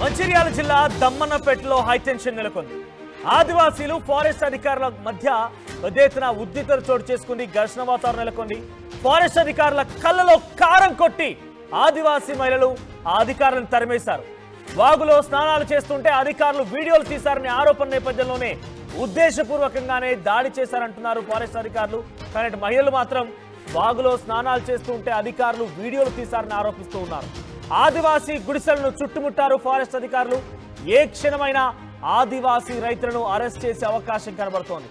మంచిర్యాల జిల్లా దమ్మన్నపేటలో హైటెన్షన్ నెలకొంది. ఆదివాసీలు ఫారెస్ట్ అధికారుల మధ్య పెద్ద ఎత్తున ఉద్రిక్తత చోటు చేసుకుంది. ఘర్షణ వాతావరణం నెలకొంది. ఫారెస్ట్ అధికారుల కళ్ళలో కారం కొట్టి ఆదివాసీ మహిళలు ఆ అధికారులను తరిమేశారు. వాగులో స్నానాలు చేస్తుంటే అధికారులు వీడియోలు తీశారనే ఆరోపణ నేపథ్యంలోనే ఉద్దేశపూర్వకంగానే దాడి చేశారంటున్నారు ఫారెస్ట్ అధికారులు. కానీ మహిళలు మాత్రం వాగులో స్నానాలు చేస్తుంటే అధికారులు వీడియోలు తీశారని ఆరోపిస్తూ ఉన్నారు. ఆదివాసీ గుడిసెలను చుట్టుముట్టారు ఫారెస్ట్ అధికారులు. ఏ క్షణమైనా ఆదివాసీ రైతులను అరెస్ట్ చేసే అవకాశం కనబడుతోంది.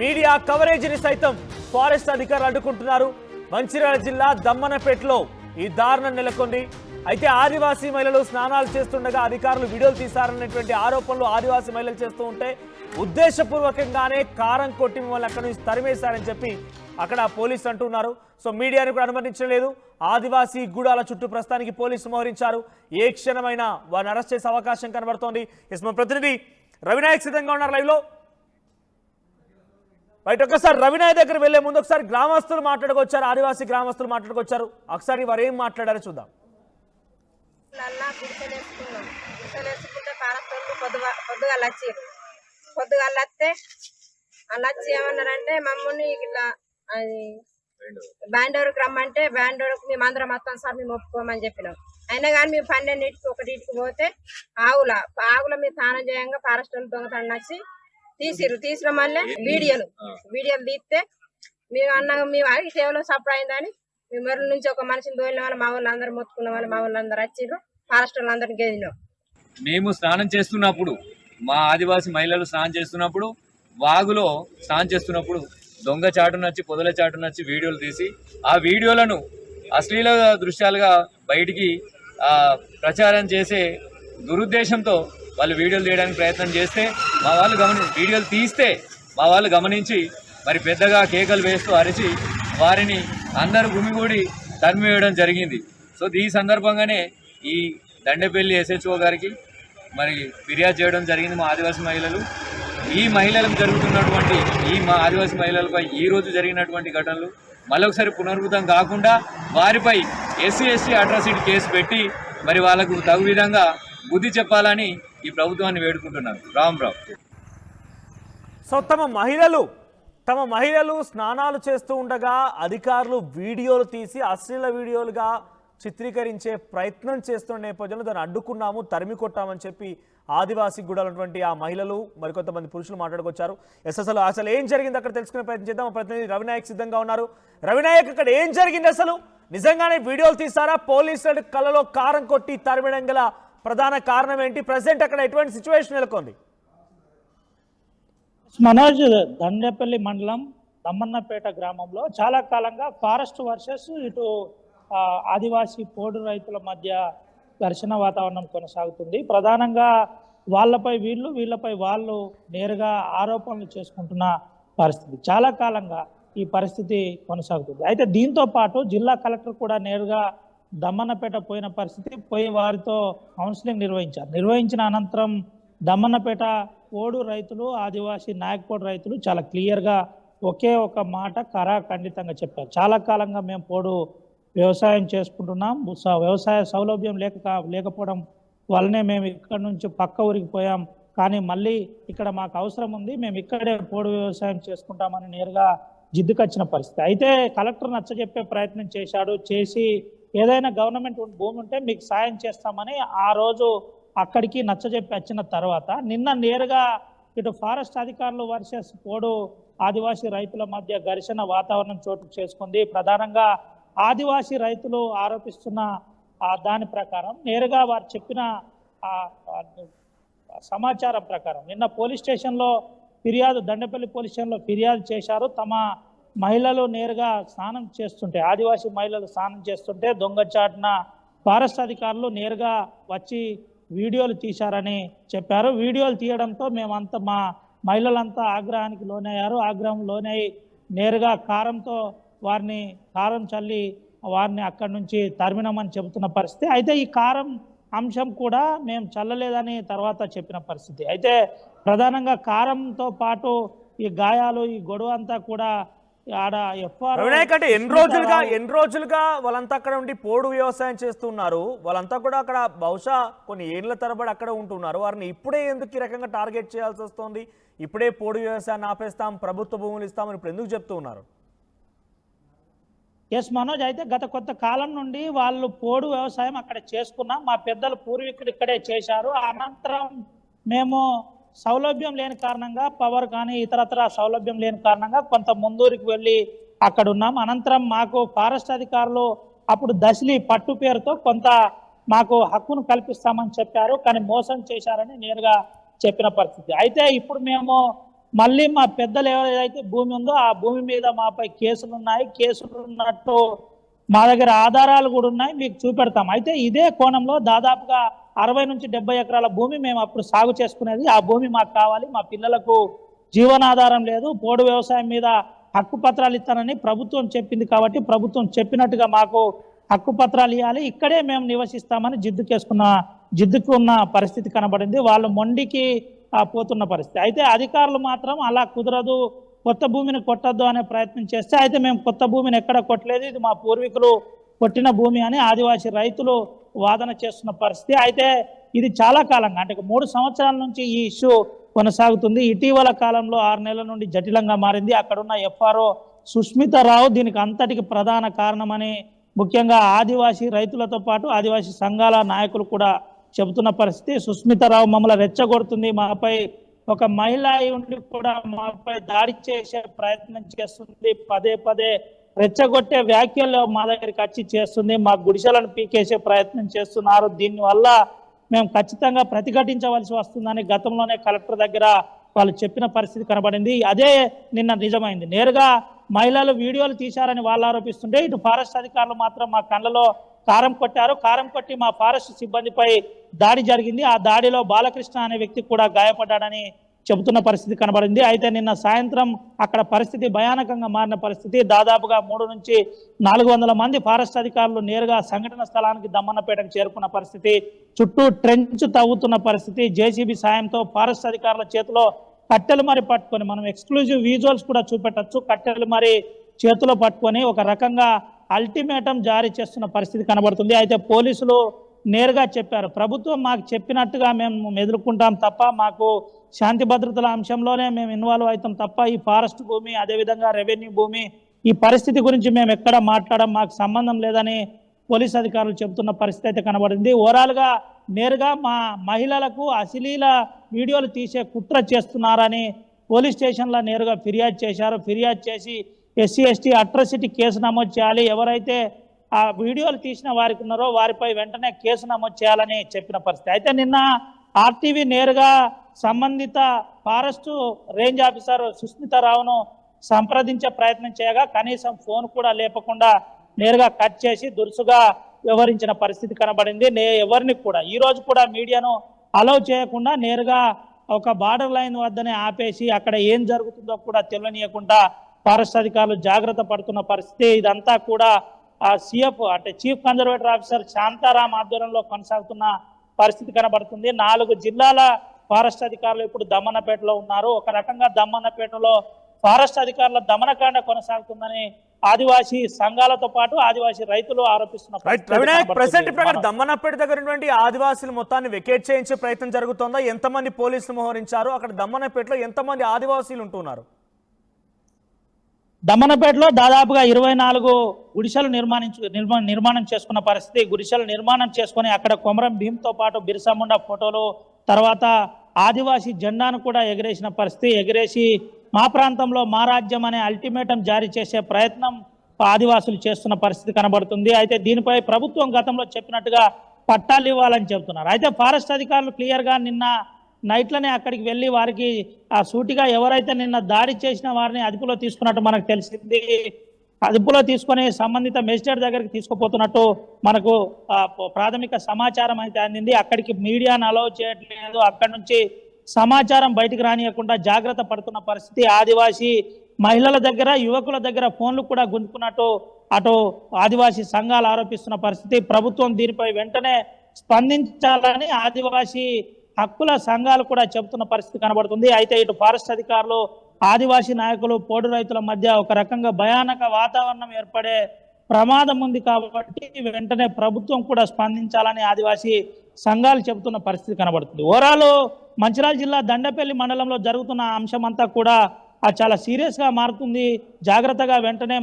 మీడియా కవరేజీని సైతం ఫారెస్ట్ అధికారులు అడ్డుకుంటున్నారు. మంచిర్యాల జిల్లా దమ్మన్నపేటలో ఈ దారుణం నెలకొంది. అయితే ఆదివాసీ మహిళలు స్నానాలు చేస్తుండగా అధికారులు వీడియోలు తీశారనేటువంటి ఆరోపణలు ఆదివాసీ మహిళలు చేస్తూ ఉంటే ఉద్దేశపూర్వకంగానే కారం కొట్టి మిమ్మల్ని అక్కడి నుంచి తరిమేశారని చెప్పి అక్కడ పోలీసులు అంటున్నారు. సో మీడియాను కూడా అనుమతించలేదు. ఆదివాసీ గూడాల చుట్టూ ప్రస్తుతానికి పోలీసులు మోహరించారు. ఏ క్షణమైనా వారిని అరెస్ట్ చేసే అవకాశం కనబడుతోంది. మా ప్రతినిధి రవినాయక్ సిద్ధంగా ఉన్నారు లైవ్ లో. బయట ఒకసారి రవినాయక్ దగ్గర వెళ్లే ముందు ఒకసారి గ్రామస్తులు మాట్లాడుకొచ్చారు, ఆదివాసీ గ్రామస్తులు మాట్లాడుకొచ్చారు. ఒకసారి వారు ఏం మాట్లాడారో చూద్దాం. పొద్దుగాల వస్తే అలా వచ్చి ఏమన్నారంటే మమ్మల్ని ఇట్లా అది బ్యాండోర్కి రమ్మంటే బ్యాండోర్కి మేము అందరం మొత్తం సార్ మేము ఒప్పుకోమని చెప్పినాం. అయినా కానీ మేము 12కి 1కి పోతే ఆవుల మేము స్నానం చేయంగా ఫారెస్ట్ వాళ్ళు దొంగతనం వచ్చి తీసిన మళ్ళీ వీడియోలు తీస్తే మేము అన్నాక మేము అడిగి కేవలం సపోర్ట్ అయిందని మేము మెరుల నుంచి ఒక మనిషిని దోలిన వాళ్ళు మా వాళ్ళు అందరూ మొత్తుకున్న వాళ్ళు మా వాళ్ళు అందరూ వచ్చిర్రు. ఫారెస్ట్ వాళ్ళు అందరిని గెలినాం. మేము స్నానం చేస్తున్నప్పుడు మా ఆదివాసీ మహిళలు స్నానం చేస్తున్నప్పుడు వాగులో స్నానం చేస్తున్నప్పుడు దొంగ చాటునొచ్చి పొదల చాటునొచ్చి వీడియోలు తీసి ఆ వీడియోలను అశ్లీల దృశ్యాలుగా బయటికి ప్రచారం చేసే దురుద్దేశంతో వాళ్ళు వీడియోలు తీయడానికి ప్రయత్నం చేస్తే మా వాళ్ళు వీడియోలు తీస్తే మా వాళ్ళు గమనించి మరి పెద్దగా కేకలు వేస్తూ అరిచి వారిని అందరూ గుమిగూడి తరిమివేయడం జరిగింది. సో ఈ సందర్భంగానే ఈ దండేపల్లి SHO గారికి మరి ఫిర్యాదు చేయడం జరిగింది. మా ఆదివాసీ మహిళలు ఈ మహిళలకు జరుగుతున్నటువంటి మా ఆదివాసీ మహిళలపై ఈ రోజు జరిగినటువంటి ఘటనలు మరొకసారి పునరావృతం కాకుండా వారిపై SC/ST అట్రాసిటీ కేసు పెట్టి మరి వాళ్ళకు తగు విధంగా బుద్ధి చెప్పాలని ఈ ప్రభుత్వాన్ని వేడుకుంటున్నాను. రామ్. సో తమ మహిళలు స్నానాలు చేస్తూ ఉండగా అధికారులు వీడియోలు తీసి అశ్లీల వీడియోలుగా చిత్రీకరించే ప్రయత్నం చేస్తున్న నేపథ్యంలో దాన్ని అడ్డుకున్నాము, తరిమి కొట్టామని చెప్పి ఆదివాసీ గూడాలటువంటి ఆ మహిళలు మరికొంతమంది పురుషులు మాట్లాడుకొచ్చారు. అసలు ఏం జరిగింది అక్కడ తెలుసుకునే ప్రయత్నం చేద్దాం. ప్రతినిధి రవినాయక్ సిద్ధంగా ఉన్నారు. రవినాయక్, అక్కడ ఏం జరిగింది? అసలు నిజంగానే వీడియోలు తీసారా? పోలీసుల కళ్ళలో కారం కొట్టి తరిమడం గల ప్రధాన కారణం ఏంటి? ప్రజెంట్ అక్కడ ఎటువంటి సిచ్యువేషన్ నెలకొంది? మనోజ్, దండేపల్లి మండలం దమ్మన్నపేట గ్రామంలో చాలా కాలంగా ఫారెస్ట్ వర్సెస్ ఇటు ఆదివాసీ పోడు రైతుల మధ్య ఘర్షణ వాతావరణం కొనసాగుతుంది. ప్రధానంగా వాళ్ళపై వీళ్ళపై వాళ్ళు నేరుగా ఆరోపణలు చేసుకుంటున్న పరిస్థితి చాలా కాలంగా ఈ పరిస్థితి కొనసాగుతుంది. అయితే దీంతో పాటు జిల్లా కలెక్టర్ కూడా నేరుగా దమ్మన్నపేట పోయిన పరిస్థితి, పోయి వారితో కౌన్సిలింగ్ నిర్వహించిన అనంతరం దమ్మన్నపేట పోడు రైతులు, ఆదివాసీ నాయకపోడు రైతులు చాలా క్లియర్గా ఒకే ఒక మాట ఖరాఖండితంగా చెప్పారు. చాలా కాలంగా మేము పోడు వ్యవసాయం చేసుకుంటున్నాం, వ్యవసాయ సౌలభ్యం లేకపోవడం వల్లనే మేము ఇక్కడ నుంచి పక్క ఊరికి పోయాం, కానీ మళ్ళీ ఇక్కడ మాకు అవసరం ఉంది, మేము ఇక్కడే పోడు వ్యవసాయం చేసుకుంటామని నేరుగా జిద్దుకొచ్చిన పరిస్థితి. అయితే కలెక్టర్ నచ్చజెప్పే ప్రయత్నం చేసి ఏదైనా గవర్నమెంట్ భూమి ఉంటే మీకు సాయం చేస్తామని ఆ రోజు అక్కడికి నచ్చజెప్పి వచ్చిన తర్వాత నిన్న నేరుగా ఇటు ఫారెస్ట్ అధికారులు వర్సెస్ పోడు ఆదివాసీ రైతుల మధ్య ఘర్షణ వాతావరణం చోటు చేసుకుంది. ప్రధానంగా ఆదివాసీ రైతులు ఆరోపిస్తున్న దాని ప్రకారం నేరుగా వారు చెప్పిన సమాచారం ప్రకారం నిన్న పోలీస్ స్టేషన్లో దండేపల్లి పోలీస్ స్టేషన్లో ఫిర్యాదు చేశారు. తమ మహిళలు నేరుగా స్నానం చేస్తుంటే, ఆదివాసీ మహిళలు స్నానం చేస్తుంటే దొంగచాటున ఫారెస్ట్ అధికారులు నేరుగా వచ్చి వీడియోలు తీశారని చెప్పారు. వీడియోలు తీయడంతో మేమంతా మా మహిళలంతా ఆగ్రహానికి లోనయ్యారు. ఆగ్రహం లోనై నేరుగా కారం చల్లి వారిని అక్కడి నుంచి తరిమినామని చెబుతున్న పరిస్థితి. అయితే ఈ కారం అంశం కూడా మేము చల్లలేదని తర్వాత చెప్పిన పరిస్థితి. అయితే ప్రధానంగా కారంతో పాటు ఈ గాయాలు, ఈ గొడవ అంతా కూడా ఆడ ఎఫ్ఆర్ వినాయక్ అంటే ఎన్ని రోజులుగా వాళ్ళంతా అక్కడ ఉండి పోడు వ్యవసాయం చేస్తున్నారు, వాళ్ళంతా కూడా అక్కడ బహుశా కొన్ని ఏళ్ల తరబడి అక్కడ ఉంటున్నారు. వారిని ఇప్పుడే ఎందుకు ఈ రకంగా టార్గెట్ చేయాల్సి వస్తుంది? ఇప్పుడే పోడు వ్యవసాయాన్ని ఆపేస్తాం, ప్రభుత్వ భూములు ఇస్తామని ఇప్పుడు ఎందుకు చెప్తూ ఉన్నారు? ఎస్ మనోజ్, అయితే గత కొంత కాలం నుండి వాళ్ళు పోడు వ్యవసాయం అక్కడ చేసుకున్నాం, మా పెద్దలు పూర్వీకులు ఇక్కడే చేశారు. అనంతరం మేము సౌలభ్యం లేని కారణంగా, పవర్ కానీ ఇతరత్ర సౌలభ్యం లేని కారణంగా కొంత ముందూరికి వెళ్ళి అక్కడ ఉన్నాం. అనంతరం మాకు ఫారెస్ట్ అధికారులు అప్పుడు దశలి పట్టు పేరుతో కొంత మాకు హక్కును కల్పిస్తామని చెప్పారు, కానీ మోసం చేశారని నేరుగా చెప్పిన పరిస్థితి. అయితే ఇప్పుడు మేము మళ్ళీ మా పెద్దలు ఏదైతే భూమి ఉందో ఆ భూమి మీద మాపై కేసులు ఉన్నాయి, కేసులు ఉన్నట్టు మా దగ్గర ఆధారాలు కూడా ఉన్నాయి, మీకు చూపెడతాం. అయితే ఇదే కోణంలో దాదాపుగా 60 నుంచి 70 ఎకరాల భూమి మేము అప్పుడు సాగు చేసుకునేది. ఆ భూమి మాకు కావాలి, మా పిల్లలకు జీవనాధారం లేదు, పోడు వ్యవసాయం మీద హక్కు పత్రాలు ఇస్తానని ప్రభుత్వం చెప్పింది కాబట్టి ప్రభుత్వం చెప్పినట్టుగా మాకు హక్కు పత్రాలు ఇవ్వాలి, ఇక్కడే మేము నివసిస్తామని జిద్దుకున్న పరిస్థితి కనబడింది. వాళ్ళు మొండికి పోతున్న పరిస్థితి. అయితే అధికారులు మాత్రం అలా కుదరదు, కొత్త భూమిని కొట్టద్దు అనే ప్రయత్నం చేస్తే, అయితే మేము కొత్త భూమిని ఎక్కడ కొట్టలేదు, ఇది మా పూర్వీకులు కొట్టిన భూమి అని ఆదివాసీ రైతులు వాదన చేస్తున్న పరిస్థితి. అయితే ఇది చాలా కాలంగా, అంటే 3 సంవత్సరాల నుంచి ఈ ఇష్యూ కొనసాగుతుంది. ఇటీవల కాలంలో 6 నెలల నుండి జటిలంగా మారింది. అక్కడున్న ఎఫ్ఆర్ఓ సుస్మితారావు దీనికి అంతటికి ప్రధాన కారణమని ముఖ్యంగా ఆదివాసీ రైతులతో పాటు ఆదివాసీ సంఘాల నాయకులు కూడా చెబుతున్న పరిస్థితి. సుస్మితారావు మమ్మల్ని రెచ్చగొడుతుంది, మాపై ఒక మహిళ ఉండి కూడా మాపై దాడి చేసే ప్రయత్నం చేస్తుంది, పదే రెచ్చగొట్టే వ్యాఖ్యలు మా దగ్గరికి వచ్చి చేస్తుంది, మా గుడిసెలను పీకేసే ప్రయత్నం చేస్తున్నారు, దీనివల్ల మేము ఖచ్చితంగా ప్రతిఘటించవలసి వస్తుందని గతంలోనే కలెక్టర్ దగ్గర వాళ్ళు చెప్పిన పరిస్థితి కనబడింది. అదే నిన్న నిజమైంది. నేరుగా మహిళలు వీడియోలు తీశారని వాళ్ళు ఆరోపిస్తుంటే, ఇటు ఫారెస్ట్ అధికారులు మాత్రం మా కళ్ళలో కారం కొట్టారు, కారం కొట్టి మా ఫారెస్ట్ సిబ్బందిపై దాడి జరిగింది. ఆ దాడిలో బాలకృష్ణ అనే వ్యక్తి కూడా గాయపడ్డాడని చెబుతున్న పరిస్థితి కనబడింది. అయితే నిన్న సాయంత్రం అక్కడ పరిస్థితి భయానకంగా మారిన పరిస్థితి. దాదాపుగా 300 నుంచి 400 మంది ఫారెస్ట్ అధికారులు నేరుగా సంఘటన స్థలానికి దమ్మన్నపేటకు చేరుకున్న పరిస్థితి, చుట్టూ ట్రెంచ్ తవ్వుతున్న పరిస్థితి. జేసీబీ సాయంతో ఫారెస్ట్ అధికారుల చేతిలో కట్టెలు మరి పట్టుకొని, మనం ఎక్స్క్లూజివ్ విజువల్స్ కూడా చూపెట్టచ్చు, కట్టెలు మరి చేతిలో పట్టుకొని ఒక రకంగా అల్టిమేటం జారీ చేస్తున్న పరిస్థితి కనబడుతుంది. అయితే పోలీసులు నేరుగా చెప్పారు, ప్రభుత్వం మాకు చెప్పినట్టుగా మేము ఎదుర్కొంటాం తప్ప, మాకు శాంతి భద్రతల అంశంలోనే మేము ఇన్వాల్వ్ అవుతాం తప్ప, ఈ ఫారెస్ట్ భూమి అదేవిధంగా రెవెన్యూ భూమి ఈ పరిస్థితి గురించి మేము ఎక్కడ మాట్లాడడం, మాకు సంబంధం లేదని పోలీస్ అధికారులు చెబుతున్న పరిస్థితి అయితే కనబడింది. ఓవరాల్గా నేరుగా మా మహిళలకు అశ్లీల వీడియోలు తీసే కుట్ర చేస్తున్నారని పోలీస్ స్టేషన్లో నేరుగా ఫిర్యాదు చేశారు. ఫిర్యాదు చేసి SC/ST అట్రాసిటీ కేసు నమోదు చేయాలి, ఎవరైతే ఆ వీడియోలు తీసిన వారికి ఉన్నారో వారిపై వెంటనే కేసు నమోదు చేయాలని చెప్పిన పరిస్థితి. అయితే నిన్న RTV నేరుగా సంబంధిత ఫారెస్ట్ రేంజ్ ఆఫీసర్ సుస్మితారావును సంప్రదించే ప్రయత్నం చేయగా కనీసం ఫోన్ కూడా లేపకుండా నేరుగా కట్ చేసి దురుసుగా వ్యవహరించిన పరిస్థితి కనబడింది. ఎవరిని కూడా ఈ రోజు కూడా మీడియాను అలౌ చేయకుండా నేరుగా ఒక బార్డర్ లైన్ వద్దనే ఆపేసి అక్కడ ఏం జరుగుతుందో కూడా తెలియనీయకుండా ఫారెస్ట్ అధికారులు జాగ్రత్త పడుతున్న పరిస్థితి. ఇదంతా కూడా CF అంటే చీఫ్ కన్జర్వేటర్ ఆఫీసర్ శాంతారాం ఆధ్వర్యంలో కొనసాగుతున్న పరిస్థితి కనబడుతుంది. 4 జిల్లాల ఫారెస్ట్ అధికారులు ఇప్పుడు దమ్మన్నపేటలో ఉన్నారు. ఒక రకంగా దమ్మన్నపేటలో ఫారెస్ట్ అధికారుల దమనకాండ కొనసాగుతుందని ఆదివాసీ సంఘాలతో పాటు ఆదివాసీ రైతులు ఆరోపిస్తున్నారు. దమ్మన్నపేట దగ్గర ఉన్నటువంటి ఆదివాసీలు మొత్తాన్ని వెకేట్ చేయించే ప్రయత్నం జరుగుతుందా? ఎంతమంది పోలీసులు మోహరించారు? అక్కడ దమ్మన్నపేటలో ఎంతమంది ఆదివాసీలు ఉంటున్నారు? దమ్మన్నపేటలో దాదాపుగా 24 గుడిసెలు నిర్మాణం చేసుకున్న పరిస్థితి. గుడిసెలు నిర్మాణం చేసుకుని అక్కడ కొమరం భీంతో పాటు బిర్సా ముండా ఫోటోలు, తర్వాత ఆదివాసీ జెండాను కూడా ఎగరేసిన పరిస్థితి. ఎగరేసి మా ప్రాంతంలో మా రాజ్యం అనే అల్టిమేటం జారీ చేసే ప్రయత్నం ఆదివాసులు చేస్తున్న పరిస్థితి కనబడుతుంది. అయితే దీనిపై ప్రభుత్వం గతంలో చెప్పినట్టుగా పట్టాలు ఇవ్వాలని చెబుతున్నారు. అయితే ఫారెస్ట్ అధికారులు క్లియర్గా నిన్న నైట్లోనే అక్కడికి వెళ్ళి వారికి ఆ సూటిగా ఎవరైతే నిన్న దాడి చేసిన వారిని అదుపులో తీసుకున్నట్టు మనకు తెలిసింది. అదుపులో తీసుకొని సంబంధిత మెజిస్ట్రేట్ దగ్గరికి తీసుకుపోతున్నట్టు మనకు ప్రాథమిక సమాచారం అయితే అందింది. అక్కడికి మీడియాను అలౌ చేయట్లేదు, అక్కడి నుంచి సమాచారం బయటికి రానియకుండా జాగ్రత్త పడుతున్న పరిస్థితి. ఆదివాసీ మహిళల దగ్గర, యువకుల దగ్గర ఫోన్లు కూడా గుంజుకున్నట్టు అటు ఆదివాసీ సంఘాలు ఆరోపిస్తున్న పరిస్థితి. ప్రభుత్వం దీనిపై వెంటనే స్పందించాలని ఆదివాసీ హక్కుల సంఘాలు కూడా చెబుతున్న పరిస్థితి కనబడుతుంది. అయితే ఇటు ఫారెస్ట్ అధికారులు ఆదివాసీ నాయకులు పోడు రైతుల మధ్య ఒక రకంగా భయానక వాతావరణం ఏర్పడే ప్రమాదం ఉంది కాబట్టి వెంటనే ప్రభుత్వం కూడా స్పందించాలని ఆదివాసీ సంఘాలు చెబుతున్న పరిస్థితి కనబడుతుంది. ఓవరాల్ మంచిర్యాల జిల్లా దండపల్లి మండలంలో జరుగుతున్న అంశం అంతా కూడా చాలా సీరియస్గా మారుతుంది. జాగ్రత్తగా వెంటనే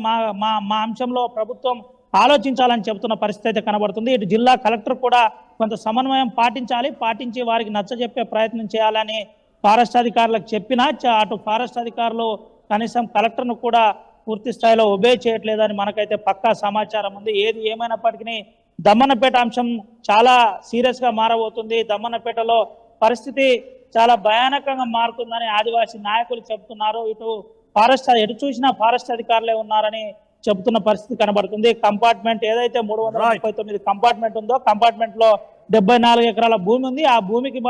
మా అంశంలో ప్రభుత్వం ఆలోచించాలని చెబుతున్న పరిస్థితి అయితే కనబడుతుంది. ఇటు జిల్లా కలెక్టర్ కూడా కొంత సమన్వయం పాటించి వారికి నచ్చజెప్పే ప్రయత్నం చేయాలని ఫారెస్ట్ అధికారులకు చెప్పినా అటు ఫారెస్ట్ అధికారులు కనీసం కలెక్టర్ను కూడా పూర్తి స్థాయిలో ఒబే చేయట్లేదని మనకైతే పక్కా సమాచారం ఉంది. ఏది ఏమైనప్పటికీ దమ్మన్నపేట అంశం చాలా సీరియస్గా మారబోతుంది. దమ్మన్నపేటలో పరిస్థితి చాలా భయానకంగా మారుతుందని ఆదివాసీ నాయకులు చెబుతున్నారు. ఎటు చూసినా ఫారెస్ట్ అధికారులే ఉన్నారని చెబుతున్న పరిస్థితి కనబడుతుంది. కంపార్ట్మెంట్ ఏదైతే 339 కంపార్ట్మెంట్ ఉందో కంపార్ట్మెంట్ లో 74 ఎకరాల భూమి ఉంది. ఆ భూమికి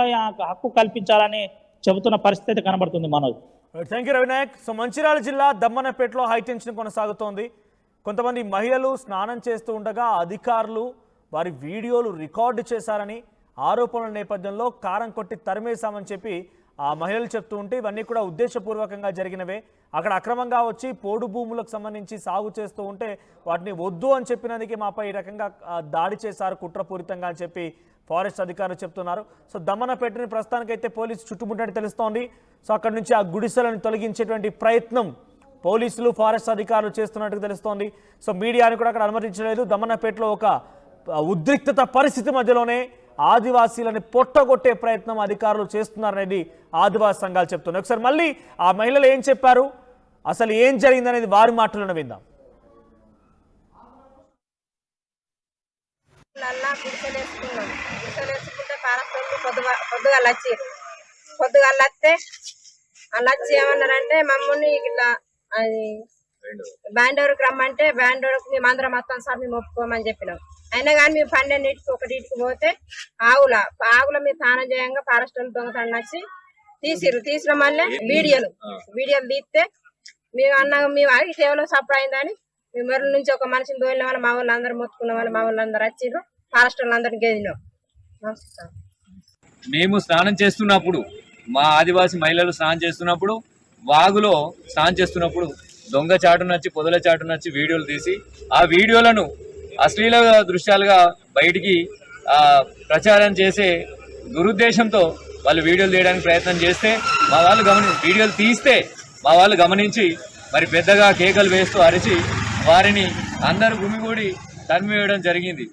హక్కు కల్పించాలని చెబుతున్న పరిస్థితి కనబడుతుంది. Manoj, thank you Ravinayak. So Mancherial జిల్లా దమ్మన్నపేటలో హైటెన్షన్ కొనసాగుతోంది. కొంతమంది మహిళలు స్నానం చేస్తూ ఉండగా అధికారులు వారి వీడియోలు రికార్డు చేశారని ఆరోపణల నేపథ్యంలో కారం కొట్టి తరిమేశామని చెప్పి ఆ మహిళలు చెప్తూ ఉంటే ఇవన్నీ కూడా ఉద్దేశపూర్వకంగా జరిగినవే. అక్కడ అక్రమంగా వచ్చి పోడు భూములకు సంబంధించి సాగు చేస్తూ ఉంటే వాటిని వద్దు అని చెప్పినందుకే మాపై ఈ రకంగా దాడి చేశారు కుట్రపూరితంగా అని చెప్పి ఫారెస్ట్ అధికారులు చెప్తున్నారు. సో దమ్మన్నపేటని ప్రస్తుతానికైతే పోలీసు చుట్టుముట్టని తెలుస్తోంది. సో అక్కడ నుంచి ఆ గుడిసెలను తొలగించేటువంటి ప్రయత్నం పోలీసులు ఫారెస్ట్ అధికారులు చేస్తున్నట్టు తెలుస్తోంది. సో మీడియాని కూడా అక్కడ అనుమతించలేదు. దమ్మన్నపేటలో ఒక ఉద్రిక్తత పరిస్థితి మధ్యలోనే ఆదివాసీలని పొట్టగొట్టే ప్రయత్నం అధికారులు చేస్తున్నారనేది ఆదివాసీ సంఘాలు చెప్తున్నాయి. ఒకసారి మళ్ళీ ఆ మహిళలు ఏం చెప్పారు, అసలు ఏం జరిగిందనేది వారి మాటలను విందాం. పొద్దుగాల వస్తే వచ్చి ఏమన్నారంటే మమ్మల్ని ఇట్లా అది బ్యాండోర్కి రమ్మంటే బ్యాండోర్కి మేము అందరం వస్తాం సార్, మేము ఒప్పుకోమని చెప్పినాం. అయినా కానీ మేము 12కి 1కి పోతే ఆవుల మీరు స్నానం చేయంగా ఫారెస్ట్ వాళ్ళు దొంగతనం వచ్చి తీసిన మళ్ళీ వీడియోలు తీస్తే మేము అన్నాక మేము అడిగి సేవలో సఫర్ అయిందని మేము మెరుల నుంచి ఒక మనిషిని దోలిన వాళ్ళు మా వాళ్ళు అందరూ మొత్తుకున్న వాళ్ళు మా వాళ్ళు అందరూ వచ్చిర్రు. ఫారెస్ట్ వాళ్ళు అందరినీ గెదినాం. మేము స్నానం చేస్తున్నప్పుడు మా ఆదివాసీ మహిళలు స్నానం చేస్తున్నప్పుడు వాగులో స్నానం చేస్తున్నప్పుడు దొంగ చాటునొచ్చి పొదల చాటునొచ్చి వీడియోలు తీసి ఆ వీడియోలను అశ్లీల దృశ్యాలుగా బయటికి ప్రచారం చేసే దురుద్దేశంతో వాళ్ళు వీడియోలు తీయడానికి ప్రయత్నం చేస్తే వీడియోలు తీస్తే మా వాళ్ళు గమనించి మరి పెద్దగా కేకలు వేస్తూ అరిచి వారిని అందరూ గుమిగూడి తరిమివేయడం జరిగింది.